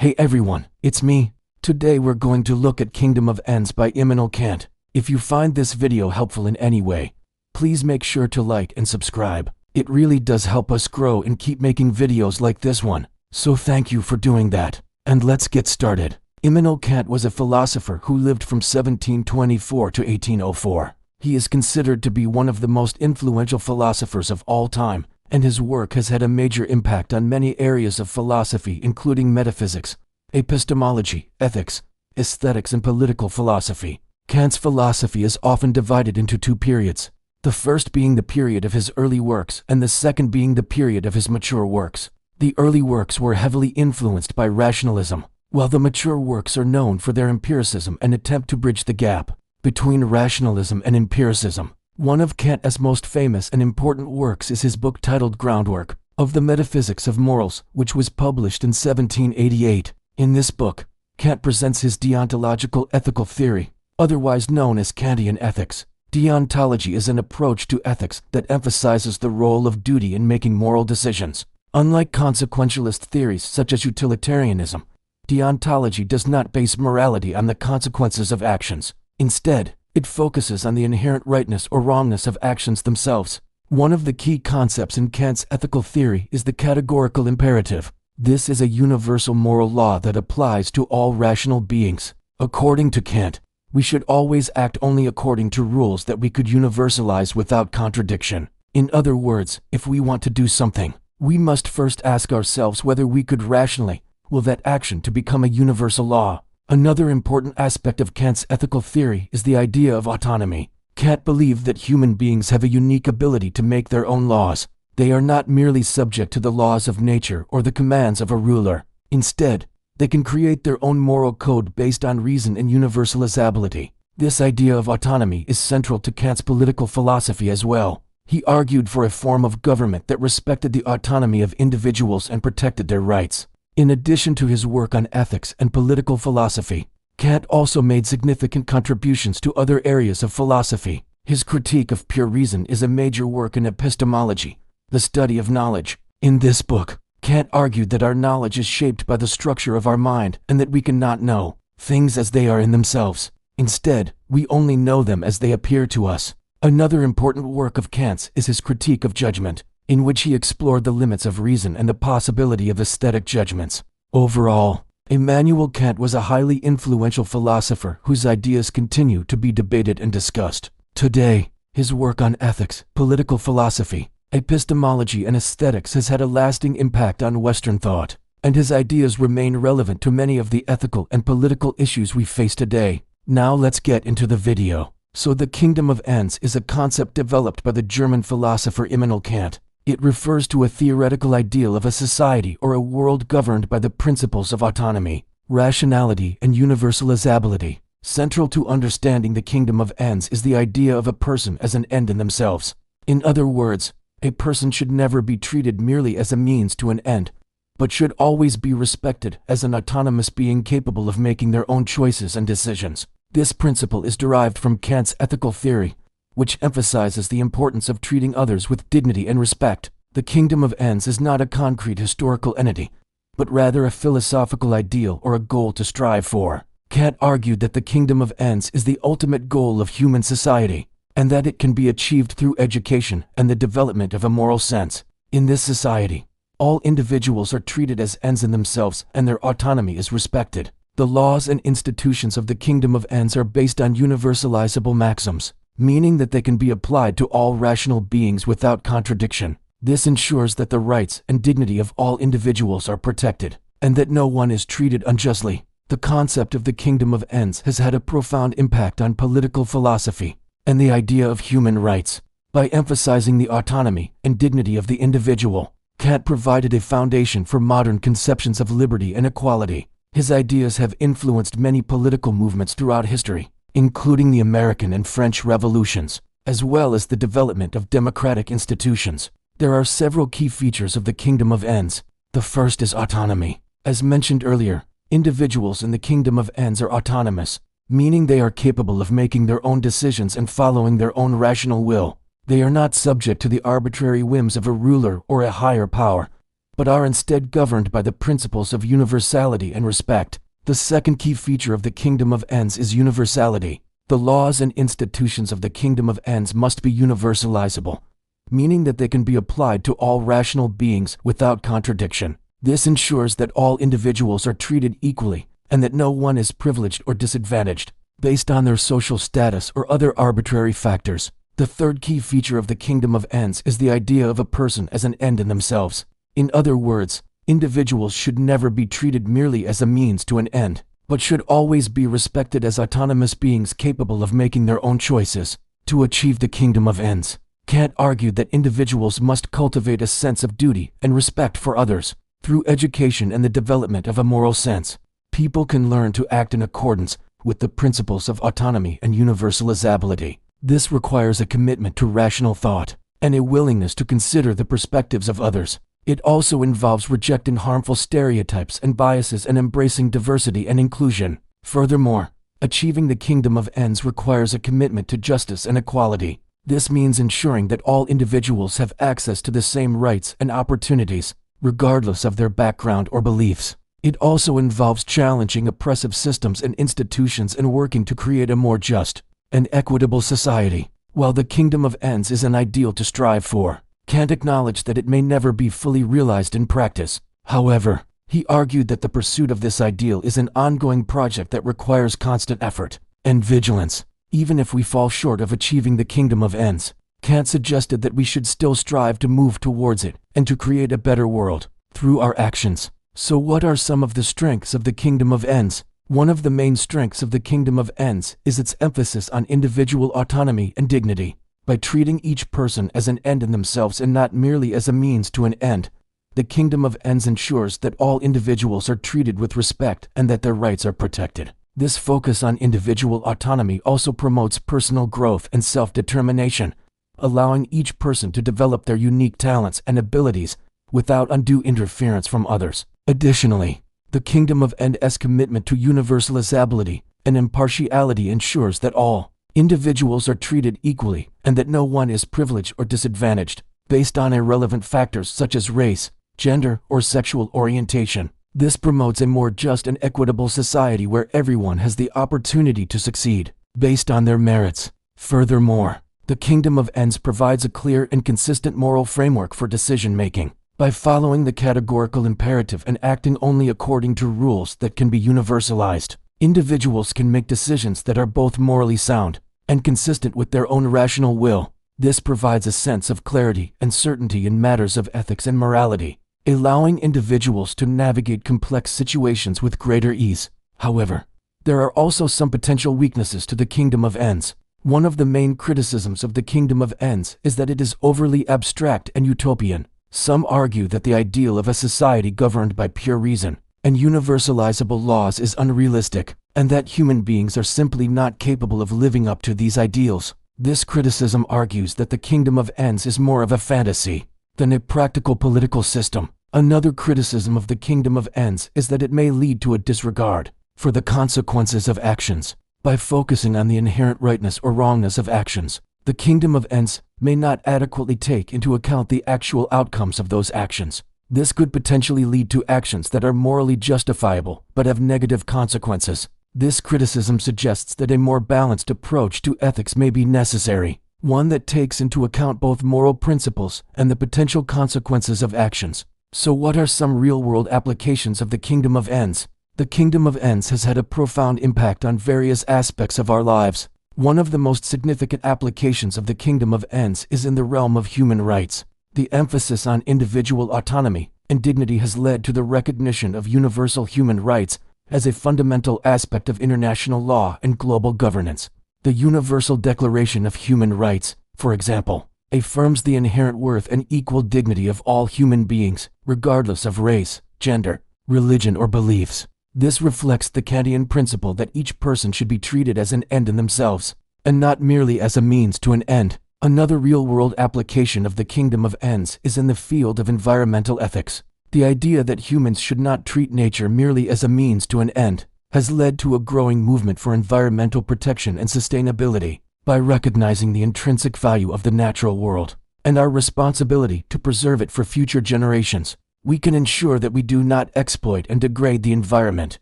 Hey everyone, it's me. Today we're going to look at Kingdom of Ends by Immanuel Kant. If you find this video helpful in any way, please make sure to like and subscribe. It really does help us grow and keep making videos like this one. So thank you for doing that. And let's get started. Immanuel Kant was a philosopher who lived from 1724 to 1804. He is considered to be one of the most influential philosophers of all time, and his work has had a major impact on many areas of philosophy, including metaphysics, epistemology, ethics, aesthetics, and political philosophy. Kant's philosophy is often divided into two periods, the first being the period of his early works and the second being the period of his mature works. The early works were heavily influenced by rationalism, while the mature works are known for their empiricism and attempt to bridge the gap between rationalism and empiricism. One of Kant's most famous and important works is his book titled Groundwork of the Metaphysics of Morals, which was published in 1788. In this book, Kant presents his deontological ethical theory, otherwise known as Kantian ethics. Deontology is an approach to ethics that emphasizes the role of duty in making moral decisions. Unlike consequentialist theories such as utilitarianism, deontology does not base morality on the consequences of actions. Instead, it focuses on the inherent rightness or wrongness of actions themselves. One of the key concepts in Kant's ethical theory is the categorical imperative. This is a universal moral law that applies to all rational beings. According to Kant, we should always act only according to rules that we could universalize without contradiction. In other words, if we want to do something, we must first ask ourselves whether we could rationally will that action to become a universal law. Another important aspect of Kant's ethical theory is the idea of autonomy. Kant believed that human beings have a unique ability to make their own laws. They are not merely subject to the laws of nature or the commands of a ruler. Instead, they can create their own moral code based on reason and universalizability. This idea of autonomy is central to Kant's political philosophy as well. He argued for a form of government that respected the autonomy of individuals and protected their rights. In addition to his work on ethics and political philosophy, Kant also made significant contributions to other areas of philosophy. His critique of pure reason is a major work in epistemology, the study of knowledge. In this book, Kant argued that our knowledge is shaped by the structure of our mind and that we cannot know things as they are in themselves. Instead, we only know them as they appear to us. Another important work of Kant's is his critique of judgment, in which he explored the limits of reason and the possibility of aesthetic judgments. Overall, Immanuel Kant was a highly influential philosopher whose ideas continue to be debated and discussed. Today, his work on ethics, political philosophy, epistemology, and aesthetics has had a lasting impact on Western thought, and his ideas remain relevant to many of the ethical and political issues we face today. Now let's get into the video. So the Kingdom of Ends is a concept developed by the German philosopher Immanuel Kant. It refers to a theoretical ideal of a society or a world governed by the principles of autonomy, rationality, and universalizability. Central to understanding the Kingdom of Ends is the idea of a person as an end in themselves. In other words, a person should never be treated merely as a means to an end, but should always be respected as an autonomous being capable of making their own choices and decisions. This principle is derived from Kant's ethical theory, which emphasizes the importance of treating others with dignity and respect. The Kingdom of Ends is not a concrete historical entity, but rather a philosophical ideal or a goal to strive for. Kant argued that the Kingdom of Ends is the ultimate goal of human society, and that it can be achieved through education and the development of a moral sense. In this society, all individuals are treated as ends in themselves and their autonomy is respected. The laws and institutions of the Kingdom of Ends are based on universalizable maxims, meaning that they can be applied to all rational beings without contradiction. This ensures that the rights and dignity of all individuals are protected, and that no one is treated unjustly. The concept of the Kingdom of Ends has had a profound impact on political philosophy and the idea of human rights. By emphasizing the autonomy and dignity of the individual, Kant provided a foundation for modern conceptions of liberty and equality. His ideas have influenced many political movements throughout history, including the American and French revolutions, as well as the development of democratic institutions. There are several key features of the Kingdom of Ends. The first is autonomy. As mentioned earlier, individuals in the Kingdom of Ends are autonomous, meaning they are capable of making their own decisions and following their own rational will. They are not subject to the arbitrary whims of a ruler or a higher power, but are instead governed by the principles of universality and respect. The second key feature of the kingdom of ends is universality. The laws and institutions of the kingdom of ends must be universalizable, meaning that they can be applied to all rational beings without contradiction. This ensures that all individuals are treated equally, and that no one is privileged or disadvantaged based on their social status or other arbitrary factors. The third key feature of the kingdom of ends is the idea of a person as an end in themselves. In other words, individuals should never be treated merely as a means to an end, but should always be respected as autonomous beings capable of making their own choices. To achieve the kingdom of ends, Kant argued that individuals must cultivate a sense of duty and respect for others. Through education and the development of a moral sense, people can learn to act in accordance with the principles of autonomy and universalizability. This requires a commitment to rational thought and a willingness to consider the perspectives of others. It also involves rejecting harmful stereotypes and biases and embracing diversity and inclusion. Furthermore, achieving the kingdom of ends requires a commitment to justice and equality. This means ensuring that all individuals have access to the same rights and opportunities, regardless of their background or beliefs. It also involves challenging oppressive systems and institutions and working to create a more just and equitable society. While the kingdom of ends is an ideal to strive for, Kant acknowledged that it may never be fully realized in practice. However, he argued that the pursuit of this ideal is an ongoing project that requires constant effort and vigilance. Even if we fall short of achieving the kingdom of ends, Kant suggested that we should still strive to move towards it and to create a better world through our actions. So what are some of the strengths of the kingdom of ends? One of the main strengths of the kingdom of ends is its emphasis on individual autonomy and dignity. By treating each person as an end in themselves and not merely as a means to an end, the kingdom of ends ensures that all individuals are treated with respect and that their rights are protected. This focus on individual autonomy also promotes personal growth and self-determination, allowing each person to develop their unique talents and abilities without undue interference from others. Additionally, the kingdom of ends' commitment to universalizability and impartiality ensures that all individuals are treated equally and that no one is privileged or disadvantaged based on irrelevant factors such as race, gender, or sexual orientation. This promotes a more just and equitable society where everyone has the opportunity to succeed based on their merits. Furthermore, the kingdom of ends provides a clear and consistent moral framework for decision-making. By following the categorical imperative and acting only according to rules that can be universalized, individuals can make decisions that are both morally sound and consistent with their own rational will. This provides a sense of clarity and certainty in matters of ethics and morality, allowing individuals to navigate complex situations with greater ease. However, there are also some potential weaknesses to the kingdom of ends. One of the main criticisms of the kingdom of ends is that it is overly abstract and utopian. Some argue that the ideal of a society governed by pure reason and universalizable laws is unrealistic, and that human beings are simply not capable of living up to these ideals. This criticism argues that the kingdom of ends is more of a fantasy than a practical political system. Another criticism of the kingdom of ends is that it may lead to a disregard for the consequences of actions. By focusing on the inherent rightness or wrongness of actions, the kingdom of ends may not adequately take into account the actual outcomes of those actions. This could potentially lead to actions that are morally justifiable but have negative consequences. This criticism suggests that a more balanced approach to ethics may be necessary, one that takes into account both moral principles and the potential consequences of actions. So what are some real-world applications of the kingdom of ends? The kingdom of ends has had a profound impact on various aspects of our lives. One of the most significant applications of the kingdom of ends is in the realm of human rights. The emphasis on individual autonomy and dignity has led to the recognition of universal human rights as a fundamental aspect of international law and global governance. The Universal Declaration of Human Rights, for example, affirms the inherent worth and equal dignity of all human beings, regardless of race, gender, religion, or beliefs. This reflects the Kantian principle that each person should be treated as an end in themselves, and not merely as a means to an end. Another real-world application of the kingdom of ends is in the field of environmental ethics. The idea that humans should not treat nature merely as a means to an end has led to a growing movement for environmental protection and sustainability. By recognizing the intrinsic value of the natural world and our responsibility to preserve it for future generations, we can ensure that we do not exploit and degrade the environment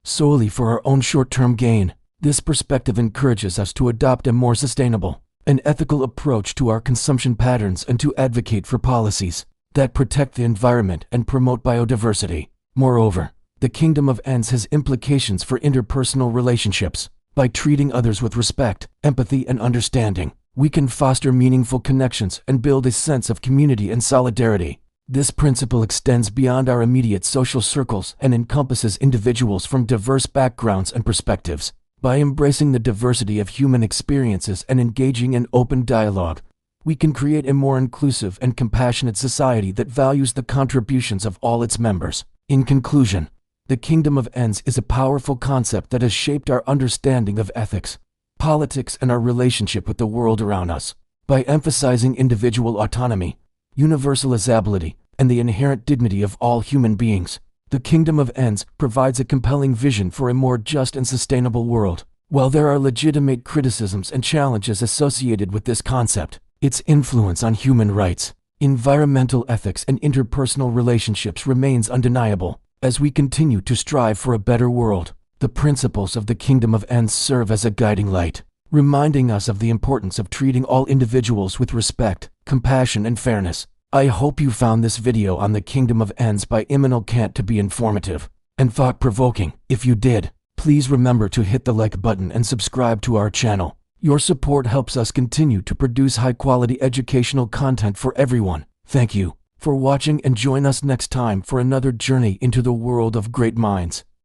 solely for our own short-term gain. This perspective encourages us to adopt a more sustainable and ethical approach to our consumption patterns and to advocate for policies that protect the environment and promote biodiversity. Moreover, the kingdom of ends has implications for interpersonal relationships. By treating others with respect, empathy, and understanding, we can foster meaningful connections and build a sense of community and solidarity. This principle extends beyond our immediate social circles and encompasses individuals from diverse backgrounds and perspectives. By embracing the diversity of human experiences and engaging in open dialogue, we can create a more inclusive and compassionate society that values the contributions of all its members. In conclusion, the kingdom of ends is a powerful concept that has shaped our understanding of ethics, politics, and our relationship with the world around us. By emphasizing individual autonomy, universalizability, and the inherent dignity of all human beings, the kingdom of ends provides a compelling vision for a more just and sustainable world. While there are legitimate criticisms and challenges associated with this concept, its influence on human rights, environmental ethics, and interpersonal relationships remains undeniable. As we continue to strive for a better world, the principles of the kingdom of ends serve as a guiding light, reminding us of the importance of treating all individuals with respect, compassion, and fairness. I hope you found this video on the kingdom of ends by Immanuel Kant to be informative and thought-provoking. If you did, please remember to hit the like button and subscribe to our channel. Your support helps us continue to produce high-quality educational content for everyone. Thank you for watching, and join us next time for another journey into the world of great minds.